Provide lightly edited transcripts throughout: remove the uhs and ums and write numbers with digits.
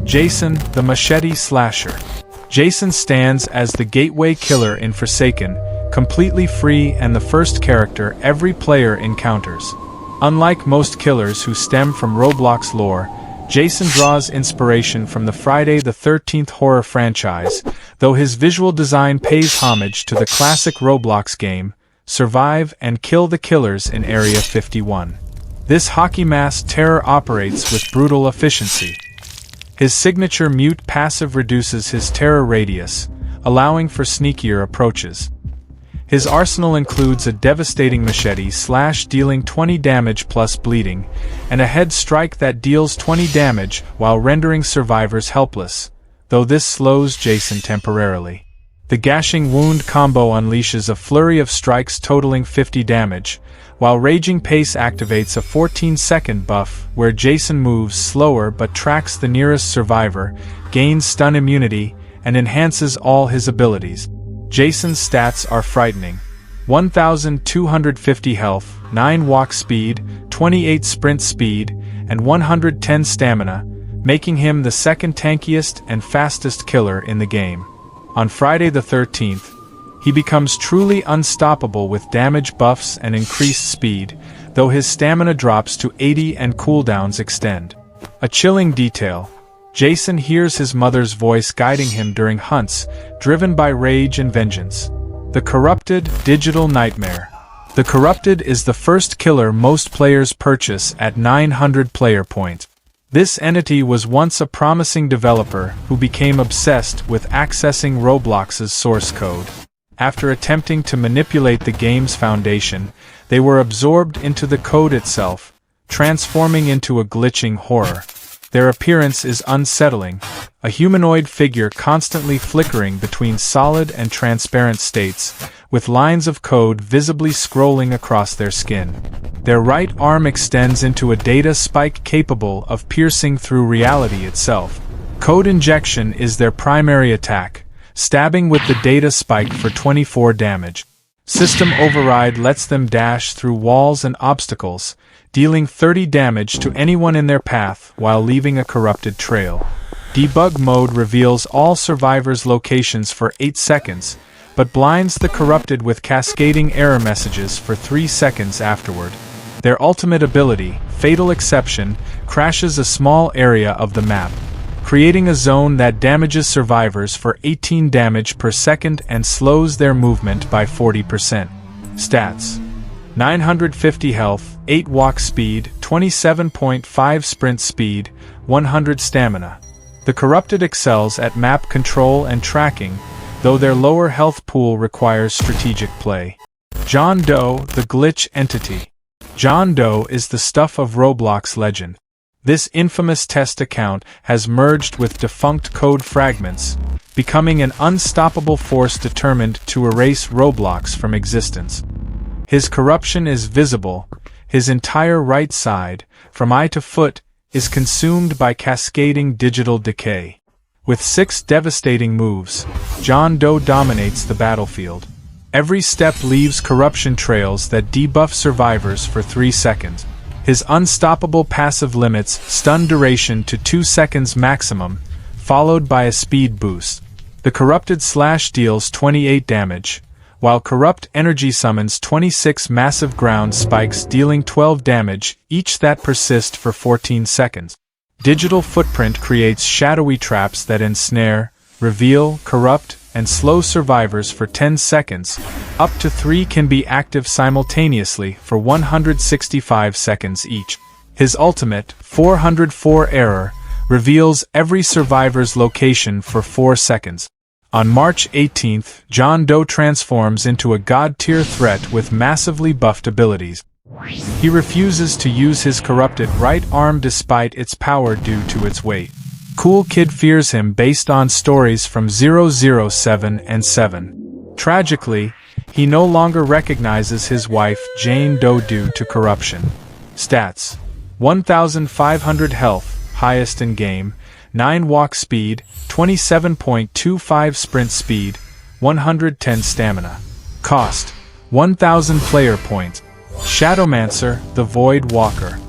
Jason, the Machete Slasher. Jason stands as the gateway killer in Forsaken, completely free and the first character every player encounters. Unlike most killers who stem from Roblox lore, Jason draws inspiration from the Friday the 13th horror franchise, though his visual design pays homage to the classic Roblox game, Survive and Kill the Killers in Area 51. This hockey mask terror operates with brutal efficiency. His signature mute passive reduces his terror radius, allowing for sneakier approaches. His arsenal includes a devastating machete slash dealing 20 damage plus bleeding, and a head strike that deals 20 damage while rendering survivors helpless, though this slows Jason temporarily. The gashing wound combo unleashes a flurry of strikes totaling 50 damage, while Raging Pace activates a 14-second buff where Jason moves slower but tracks the nearest survivor, gains stun immunity, and enhances all his abilities. Jason's stats are frightening. 1,250 health, 9 walk speed, 28 sprint speed, and 110 stamina, making him the second tankiest and fastest killer in the game. On Friday the 13th, he becomes truly unstoppable with damage buffs and increased speed, though his stamina drops to 80 and cooldowns extend. A chilling detail: Jason hears his mother's voice guiding him during hunts, driven by rage and vengeance. The Corrupted Digital Nightmare. The Corrupted is the first killer most players purchase at 900 player points. This entity was once a promising developer who became obsessed with accessing Roblox's source code. After attempting to manipulate the game's foundation, they were absorbed into the code itself, transforming into a glitching horror. Their appearance is unsettling, a humanoid figure constantly flickering between solid and transparent states, with lines of code visibly scrolling across their skin. Their right arm extends into a data spike capable of piercing through reality itself. Code injection is their primary attack, stabbing with the data spike for 24 damage. System override lets them dash through walls and obstacles, dealing 30 damage to anyone in their path while leaving a corrupted trail. Debug mode reveals all survivors' locations for 8 seconds, but blinds the corrupted with cascading error messages for 3 seconds afterward. Their ultimate ability, Fatal Exception, crashes a small area of the map, creating a zone that damages survivors for 18 damage per second and slows their movement by 40%. Stats: 950 health, 8 walk speed, 27.5 sprint speed, 100 stamina. The Corrupted excels at map control and tracking, though their lower health pool requires strategic play. John Doe, the Glitch Entity. John Doe is the stuff of Roblox legend. This infamous test account has merged with defunct code fragments, becoming an unstoppable force determined to erase Roblox from existence. His corruption is visible. His entire right side, from eye to foot, is consumed by cascading digital decay. With 6 devastating moves, John Doe dominates the battlefield. Every step leaves corruption trails that debuff survivors for 3 seconds. His unstoppable passive limits stun duration to 2 seconds maximum, followed by a speed boost. The Corrupted slash deals 28 damage, while Corrupt Energy summons 26 massive ground spikes dealing 12 damage, each that persist for 14 seconds. Digital Footprint creates shadowy traps that ensnare, reveal, corrupt, and slow survivors for 10 seconds. Up to 3 can be active simultaneously for 165 seconds each. His ultimate, 404 Error, reveals every survivor's location for 4 seconds. On March 18th, John Doe transforms into a god-tier threat with massively buffed abilities. He refuses to use his corrupted right arm despite its power due to its weight. Cool Kid fears him based on stories from 007 and 7. Tragically, he no longer recognizes his wife Jane Doe due to corruption. Stats: 1,500 health, highest in game, 9 walk speed, 27.25 sprint speed, 110 stamina. Cost: 1,000 player points. Shadowmancer, the Void Walker.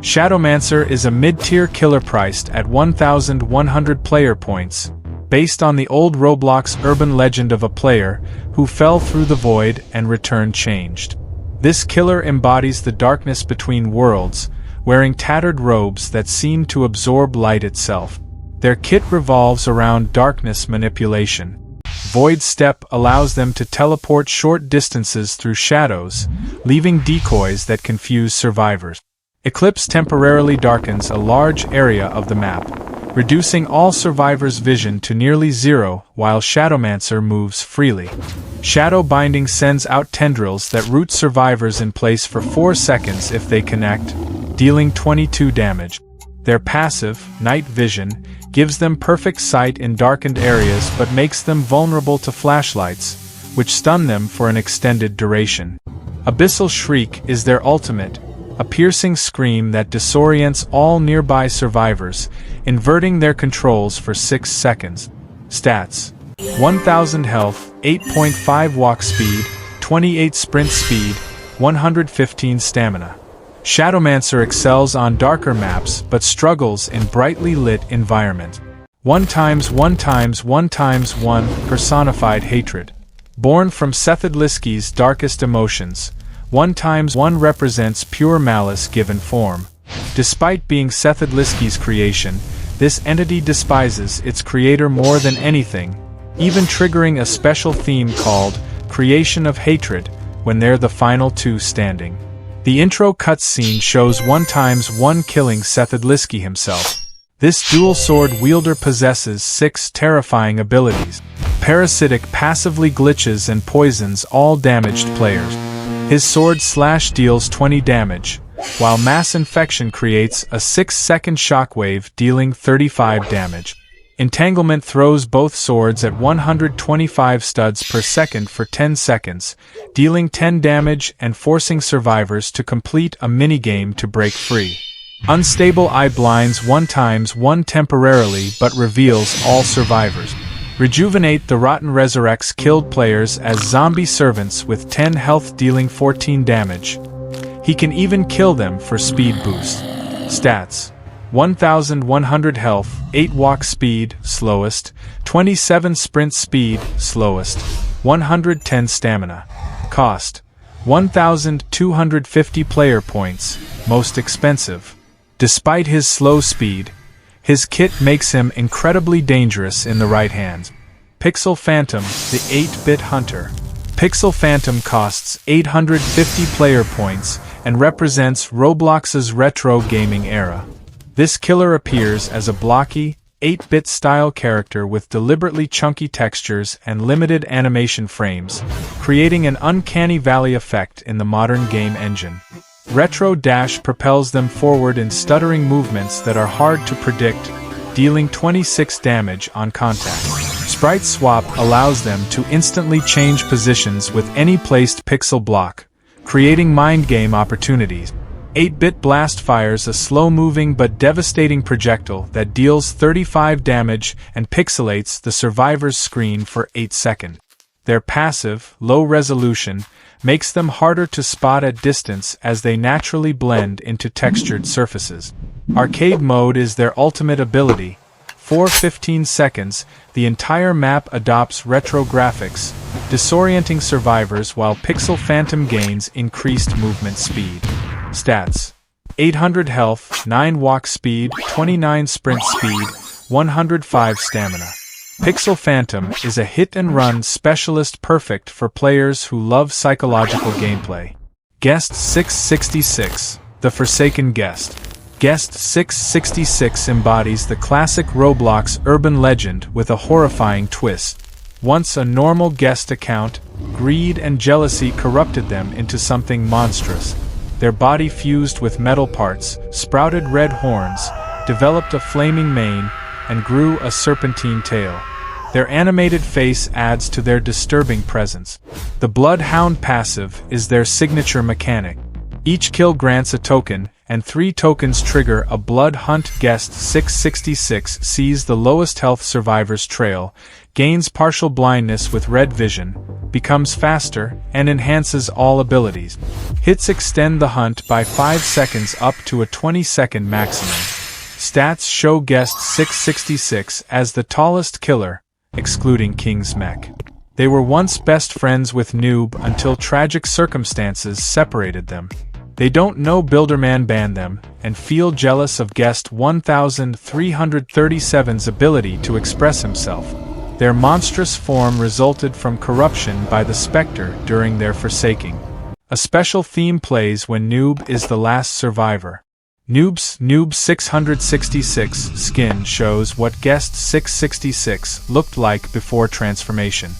Shadowmancer is a mid-tier killer priced at 1,100 player points, based on the old Roblox urban legend of a player who fell through the void and returned changed. This killer embodies the darkness between worlds, wearing tattered robes that seem to absorb light itself. Their kit revolves around darkness manipulation. Void Step allows them to teleport short distances through shadows, leaving decoys that confuse survivors. Eclipse temporarily darkens a large area of the map, reducing all survivors' vision to nearly zero while Shadowmancer moves freely. Shadow Binding sends out tendrils that root survivors in place for 4 seconds if they connect, dealing 22 damage. Their passive, Night Vision, gives them perfect sight in darkened areas but makes them vulnerable to flashlights, which stun them for an extended duration. Abyssal Shriek is their ultimate, a piercing scream that disorients all nearby survivors, inverting their controls for 6 seconds. Stats: 1000 health, 8.5 walk speed, 28 sprint speed, 115 stamina. Shadowmancer excels on darker maps but struggles in brightly lit environment. 1x1x1x1 personified hatred. Born from Sethadliski's darkest emotions, 1x1 represents pure malice given form. Despite being Sethadliski's creation, this entity despises its creator more than anything, even triggering a special theme called Creation of Hatred when they're the final two standing. The intro cutscene shows 1x1 killing Sethadliski himself. This dual sword wielder possesses 6 terrifying abilities. Parasitic passively glitches and poisons all damaged players. His sword slash deals 20 damage, while Mass Infection creates a 6-second shockwave dealing 35 damage. Entanglement throws both swords at 125 studs per second for 10 seconds, dealing 10 damage and forcing survivors to complete a minigame to break free. Unstable Eye blinds 1x1 temporarily but reveals all survivors. Rejuvenate the Rotten resurrects killed players as zombie servants with 10 health dealing 14 damage. He can even kill them for speed boost. Stats: 1100 health, 8 walk speed, slowest, 27 sprint speed, slowest, 110 stamina. Cost: 1,250 player points, most expensive. Despite his slow speed, his kit makes him incredibly dangerous in the right hands. Pixel Phantom, the 8-bit hunter. Pixel Phantom costs 850 player points and represents Roblox's retro gaming era. This killer appears as a blocky, 8-bit style character with deliberately chunky textures and limited animation frames, creating an uncanny valley effect in the modern game engine. Retro Dash propels them forward in stuttering movements that are hard to predict, dealing 26 damage on contact. Sprite Swap allows them to instantly change positions with any placed pixel block, creating mind game opportunities. 8-bit Blast fires a slow-moving but devastating projectile that deals 35 damage and pixelates the survivor's screen for 8 seconds. Their passive, low resolution, makes them harder to spot at distance as they naturally blend into textured surfaces. Arcade Mode is their ultimate ability. For 15 seconds, the entire map adopts retro graphics, disorienting survivors while Pixel Phantom gains increased movement speed. Stats: 800 health, 9 walk speed, 29 sprint speed, 105 stamina. Pixel Phantom is a hit-and-run specialist perfect for players who love psychological gameplay. Guest 666, the Forsaken Guest. Guest 666 embodies the classic Roblox urban legend with a horrifying twist. Once a normal guest account, greed and jealousy corrupted them into something monstrous. Their body fused with metal parts, sprouted red horns, developed a flaming mane, and grew a serpentine tail. Their animated face adds to their disturbing presence. The Bloodhound passive is their signature mechanic. Each kill grants a token, and 3 tokens trigger a blood hunt. Guest 666 sees the lowest health survivor's trail, gains partial blindness with red vision, becomes faster, and enhances all abilities. Hits extend the hunt by 5 seconds up to a 20-second maximum. Stats show Guest 666 as the tallest killer, excluding King's Mech. They were once best friends with Noob until tragic circumstances separated them. They don't know Builderman banned them, and feel jealous of Guest 1337's ability to express himself. Their monstrous form resulted from corruption by the Spectre during their forsaking. A special theme plays when Noob is the last survivor. Noob's Noob 666 skin shows what Guest 666 looked like before transformation.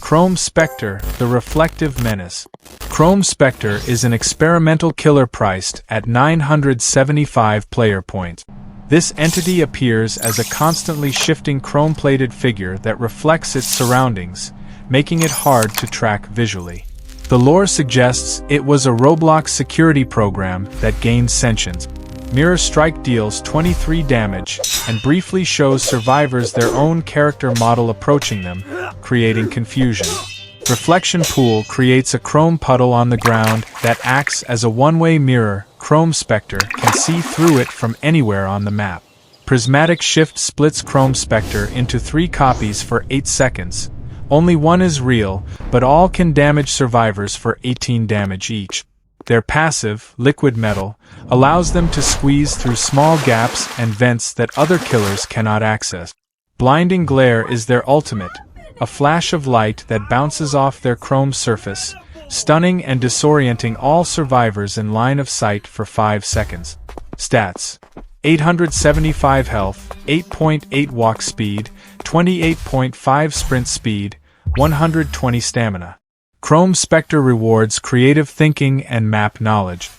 Chrome Spectre, the Reflective Menace. Chrome Spectre is an experimental killer priced at 975 player points. This entity appears as a constantly shifting chrome-plated figure that reflects its surroundings, making it hard to track visually. The lore suggests it was a Roblox security program that gained sentience. Mirror Strike deals 23 damage, and briefly shows survivors their own character model approaching them, creating confusion. Reflection Pool creates a chrome puddle on the ground that acts as a one-way mirror. Chrome Spectre can see through it from anywhere on the map. Prismatic Shift splits Chrome Spectre into 3 copies for 8 seconds. Only one is real, but all can damage survivors for 18 damage each. Their passive, Liquid Metal, allows them to squeeze through small gaps and vents that other killers cannot access. Blinding Glare is their ultimate, a flash of light that bounces off their chrome surface, stunning and disorienting all survivors in line of sight for 5 seconds. Stats: 875 health, 8.8 walk speed, 28.5 sprint speed, 120 stamina. Chrome Spectre rewards creative thinking and map knowledge.